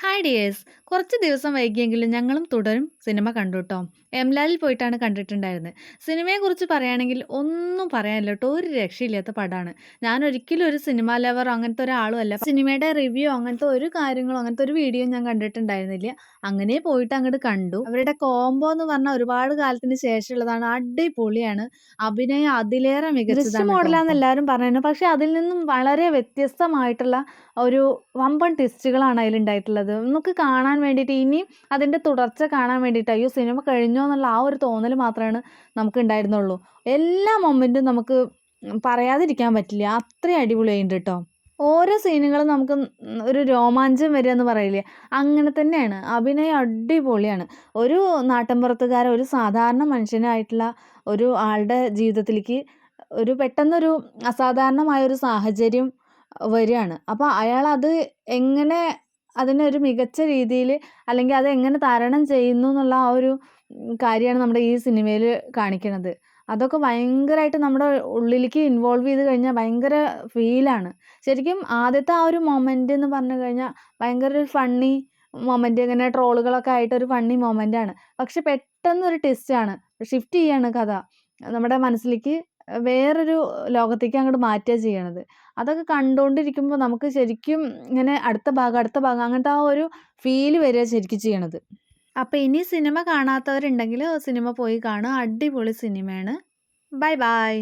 Hi dears. കുറച്ച് ദിവസം വൈകിയെങ്കിലും ഞങ്ങളും തുടരും സിനിമ കണ്ടുട്ടോ. എംലാലിൽ പോയിട്ടാണ് കണ്ടിട്ടുണ്ടായിരുന്നത്. സിനിമയെക്കുറിച്ച് പറയുകയാണെങ്കിൽ ഒന്നും പറയാനില്ല ട്ടോ. ഒരു രക്ഷയില്ലാത്ത പടമാണ്. ഞാൻ ഒരിക്കലും ഒരു സിനിമ ലവറോ അങ്ങനത്തെ ഒരാളും അല്ല. സിനിമയുടെ റിവ്യൂ അങ്ങനത്തെ ഒരു കാര്യങ്ങളോ അങ്ങനത്തെ ഒരു വീഡിയോ ഞാൻ കണ്ടിട്ടുണ്ടായിരുന്നില്ല. അങ്ങനെ പോയിട്ട് അങ്ങോട്ട് കണ്ടു. അവരുടെ കോംബോ എന്ന് പറഞ്ഞാൽ ഒരുപാട് കാലത്തിന് ശേഷമുള്ളതാണ്. അടിപൊളിയാണ്. അഭിനയം അതിലേറെ മികച്ചതാണ് മോഡലാന്ന് എല്ലാവരും പറയുന്നത്. പക്ഷെ അതിൽ നിന്നും വളരെ വ്യത്യസ്തമായിട്ടുള്ള ഒരു വമ്പൻ ട്വിസ്റ്റുകളാണ് അതിലുണ്ടായിട്ടുള്ളത്. നമുക്ക് കാണാൻ വേണ്ടിയിട്ട് ഇനിയും അതിൻ്റെ തുടർച്ച കാണാൻ വേണ്ടിയിട്ട് അയ്യോ സിനിമ കഴിഞ്ഞോ എന്നുള്ള ആ ഒരു തോന്നൽ മാത്രമാണ് നമുക്ക് ഉണ്ടായിരുന്നുള്ളൂ. എല്ലാ മൊമെൻറ്റും നമുക്ക് പറയാതിരിക്കാൻ പറ്റില്ല. അത്രയും അടിപൊളിയായിട്ടുണ്ട് കേട്ടോ. ഓരോ സീനുകളും നമുക്ക് ഒരു രോമാഞ്ചം വരിക എന്ന് പറയില്ലേ, അങ്ങനെ തന്നെയാണ്. അഭിനയം അടിപൊളിയാണ്. ഒരു നാട്ടിൻപുറത്തുകാരൻ, ഒരു സാധാരണ മനുഷ്യനായിട്ടുള്ള ഒരു ആളുടെ ജീവിതത്തിലേക്ക് ഒരു പെട്ടെന്നൊരു അസാധാരണമായ ഒരു സാഹചര്യം വരികയാണ്. അപ്പോൾ അയാളത് എങ്ങനെ അതിനൊരു മികച്ച രീതിയിൽ അല്ലെങ്കിൽ അതെങ്ങനെ തരണം ചെയ്യുന്നു എന്നുള്ള ആ ഒരു കാര്യമാണ് നമ്മുടെ ഈ സിനിമയിൽ കാണിക്കണത്. അതൊക്കെ ഭയങ്കരമായിട്ട് നമ്മുടെ ഉള്ളിലേക്ക് ഇൻവോൾവ് ചെയ്ത് കഴിഞ്ഞാൽ ഭയങ്കര ഫീലാണ്. ശരിക്കും ആദ്യത്തെ ആ ഒരു മൊമെൻ്റ് എന്ന് പറഞ്ഞു കഴിഞ്ഞാൽ ഭയങ്കര ഒരു ഫണ്ണി മൊമെൻ്റ്, ഇങ്ങനെ ട്രോളുകളൊക്കെ ആയിട്ടൊരു ഫണ്ണി മൊമെൻ്റാണ്. പക്ഷെ പെട്ടെന്നൊരു ട്വിസ്റ്റാണ്, ഷിഫ്റ്റ് ചെയ്യാണ് കഥ. നമ്മുടെ മനസ്സിലേക്ക് വേറൊരു ലോകത്തേക്ക് അങ്ങോട്ട് മാറ്റുക ചെയ്യണത്. അതൊക്കെ കണ്ടുകൊണ്ടിരിക്കുമ്പോൾ നമുക്ക് ശരിക്കും ഇങ്ങനെ അടുത്ത ഭാഗം അങ്ങനത്തെ ആ ഒരു ഫീല് വരിക ശരിക്കും ചെയ്യണത്. അപ്പോൾ ഇനി സിനിമ കാണാത്തവരുണ്ടെങ്കിൽ സിനിമ പോയി കാണുക. അടിപൊളി സിനിമയാണ്. Bye bye.